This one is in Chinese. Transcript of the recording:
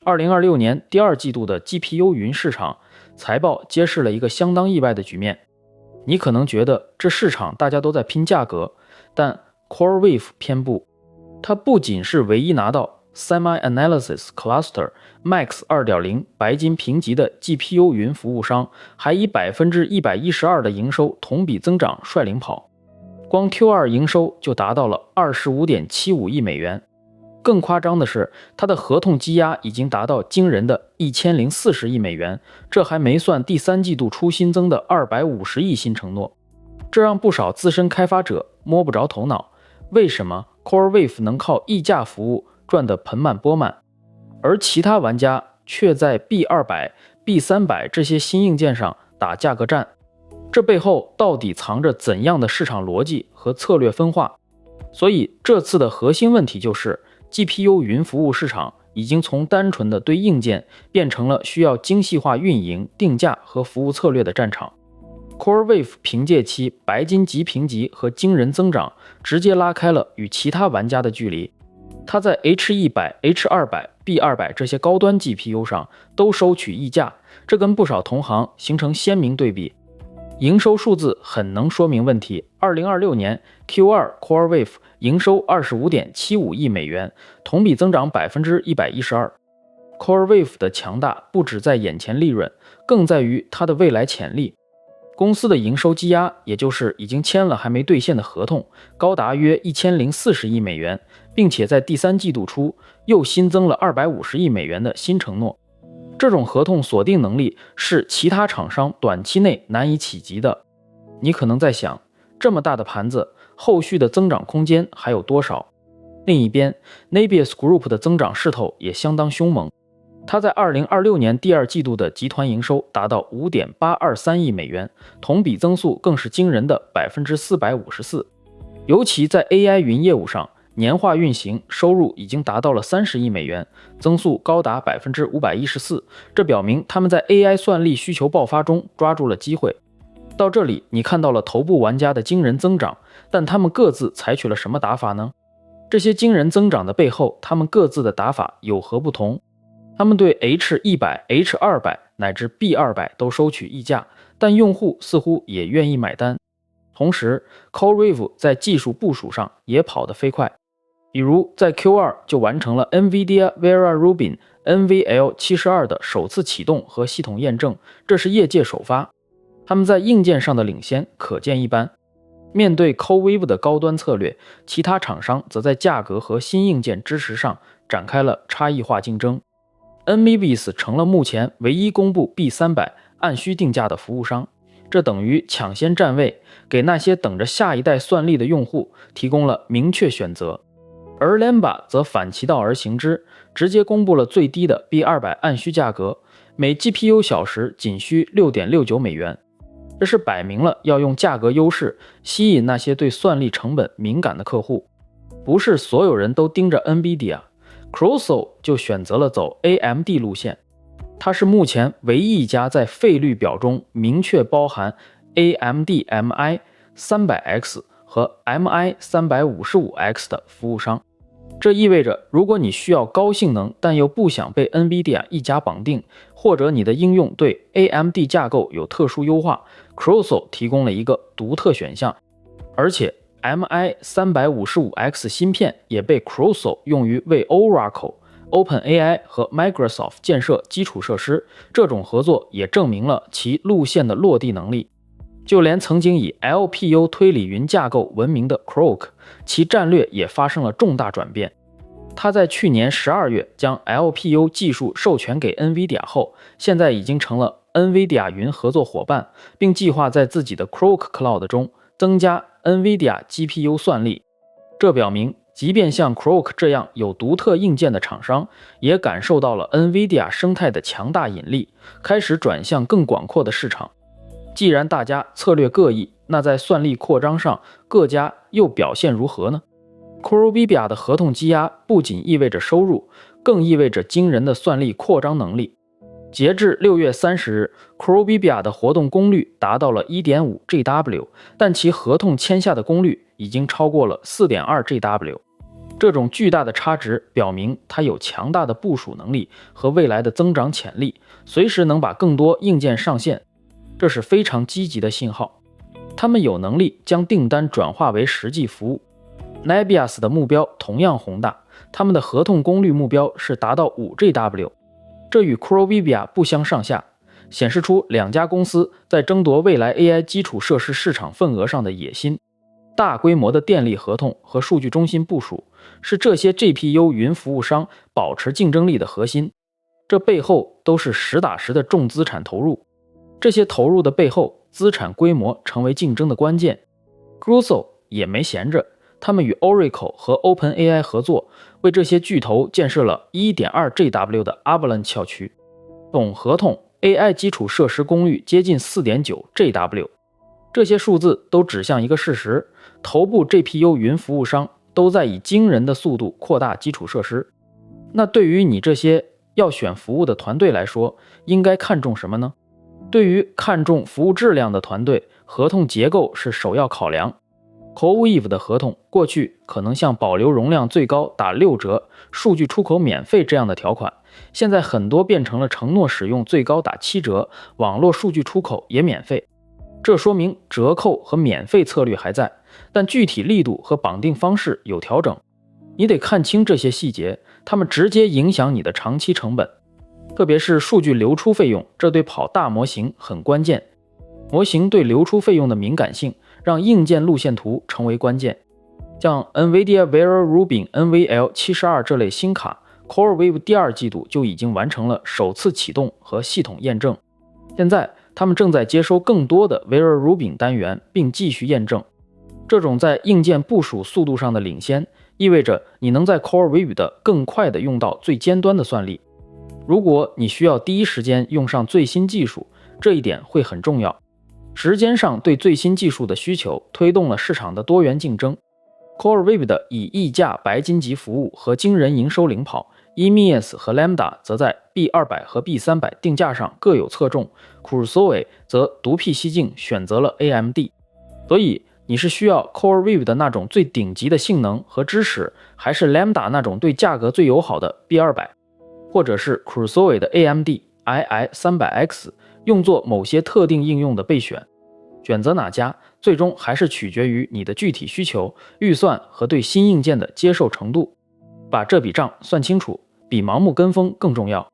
2026年第二季度的 GPU 云市场财报揭示了一个相当意外的局面。你可能觉得这市场大家都在拼价格，但 CoreWeave 偏不，它不仅是唯一拿到 Semi-Analysis Cluster Max 2.0 白金评级的 GPU 云服务商，还以 112% 的营收同比增长率领跑。光 Q2 营收就达到了 25.75 亿美元。更夸张的是，它的合同积压已经达到惊人的1040亿美元，这还没算第三季度初新增的250亿新承诺。这让不少资深开发者摸不着头脑，为什么 CoreWeave 能靠溢价服务赚得盆满钵满，而其他玩家却在 B200、B300 这些新硬件上打价格战？这背后到底藏着怎样的市场逻辑和策略分化？所以这次的核心问题就是GPU 云服务市场已经从单纯的对硬件变成了需要精细化运营、定价和服务策略的战场。CoreWeave 凭借其白金级评级和惊人增长，直接拉开了与其他玩家的距离。它在 H100、H200、B200 这些高端 GPU 上都收取溢价，这跟不少同行形成鲜明对比。营收数字很能说明问题。2026年 Q2 CoreWeave 营收 25.75 亿美元，同比增长 112%。CoreWeave 的强大不只在眼前利润，更在于它的未来潜力。公司的营收积压，也就是已经签了还没兑现的合同，高达约1040亿美元，并且在第三季度初又新增了250亿美元的新承诺。这种合同锁定能力是其他厂商短期内难以企及的。你可能在想，这么大的盘子，后续的增长空间还有多少？另一边 Nebius Group 的增长势头也相当凶猛，它在2026年第二季度的集团营收达到 5.823 亿美元，同比增速更是惊人的 454%。尤其在 AI 云业务上，年化运行收入已经达到了30亿美元，增速高达 514%， 这表明他们在 AI 算力需求爆发中抓住了机会。到这里，你看到了头部玩家的惊人增长，但他们各自采取了什么打法呢？这些惊人增长的背后，他们各自的打法有何不同？他们对 H100、H200 乃至 B200 都收取溢价，但用户似乎也愿意买单。同时 CoreWeave 在技术部署上也跑得飞快，比如在 Q2 就完成了 NVIDIA Vera Rubin NVL72 的首次启动和系统验证，这是业界首发。他们在硬件上的领先可见一斑。面对 CoreWeave 的高端策略，其他厂商则在价格和新硬件支持上展开了差异化竞争。Nebius 成了目前唯一公布 B300 按需定价的服务商，这等于抢先占位，给那些等着下一代算力的用户提供了明确选择。而 Lambda 则反其道而行之，直接公布了最低的 B200 按需价格，每 GPU 小时仅需 6.69 美元。这是摆明了要用价格优势吸引那些对算力成本敏感的客户。不是所有人都盯着 NVIDIA，Crusoe 就选择了走 AMD 路线，它是目前唯一一家在费率表中明确包含 AMD MI 300X 和 MI 355X 的服务商。这意味着，如果你需要高性能但又不想被 NVIDIA 一家绑定，或者你的应用对 AMD 架构有特殊优化， Crusoe 提供了一个独特选项。而且 MI 355X 芯片也被 Crusoe 用于为 Oracle、OpenAI 和 Microsoft 建设基础设施，这种合作也证明了其路线的落地能力。就连曾经以 LPU 推理云架构闻名的 Croak， 其战略也发生了重大转变。他在去年12月将 LPU 技术授权给 NVIDIA 后，现在已经成了 NVIDIA 云合作伙伴，并计划在自己的 Croak Cloud 中增加 NVIDIA GPU 算力。这表明，即便像 Croak 这样有独特硬件的厂商，也感受到了 NVIDIA 生态的强大引力，开始转向更广阔的市场。既然大家策略各异，那在算力扩张上，各家又表现如何呢？ CoreWeave 的合同积压不仅意味着收入，更意味着惊人的算力扩张能力。截至6月30日 CoreWeave 的活动功率达到了 1.5 GW， 但其合同签下的功率已经超过了 4.2 GW。这种巨大的差值表明它有强大的部署能力和未来的增长潜力，随时能把更多硬件上线，这是非常积极的信号。他们有能力将订单转化为实际服务。Nebius 的目标同样宏大，他们的合同功率目标是达到 5GW， 这与 CoreVivia 不相上下，显示出两家公司在争夺未来 AI 基础设施市场份额上的野心。大规模的电力合同和数据中心部署是这些 GPU 云服务商保持竞争力的核心，这背后都是实打实的重资产投入。这些投入的背后，资产规模成为竞争的关键。Crusoe 也没闲着，他们与 Oracle 和 OpenAI 合作，为这些巨头建设了 1.2GW 的 Avalanche 校区，总合同 AI 基础设施功率接近 4.9GW。 这些数字都指向一个事实，头部 GPU 云服务商都在以惊人的速度扩大基础设施。那对于你这些要选服务的团队来说，应该看重什么呢？对于看重服务质量的团队，合同结构是首要考量。CoreWeave 的合同过去可能像保留容量最高打6折、数据出口免费这样的条款，现在很多变成了承诺使用最高打7折，网络数据出口也免费。这说明折扣和免费策略还在，但具体力度和绑定方式有调整。你得看清这些细节，它们直接影响你的长期成本。特别是数据流出费用，这对跑大模型很关键。模型对流出费用的敏感性，让硬件路线图成为关键。像 NVIDIA Vera Rubin NVL72 这类新卡 ，CoreWeave 第2季度就已经完成了首次启动和系统验证。现在他们正在接收更多的 Vera Rubin 单元，并继续验证。这种在硬件部署速度上的领先，意味着你能在 CoreWeave 的更快地用到最尖端的算力。如果你需要第一时间用上最新技术，这一点会很重要。时间上对最新技术的需求推动了市场的多元竞争。CoreWeave 的以溢价白金级服务和惊人营收领跑， EMEAS 和 Lambda 则在 B200 和 B300 定价上各有侧重， Crusoe 则独辟蹊径选择了 AMD。 所以你是需要 CoreWeave 的那种最顶级的性能和支持，还是 Lambda 那种对价格最友好的 B200， 或者是 Crusoe 的 AMD II300X 用作某些特定应用的备选？选择哪家，最终还是取决于你的具体需求、预算和对新硬件的接受程度。把这笔账算清楚，比盲目跟风更重要。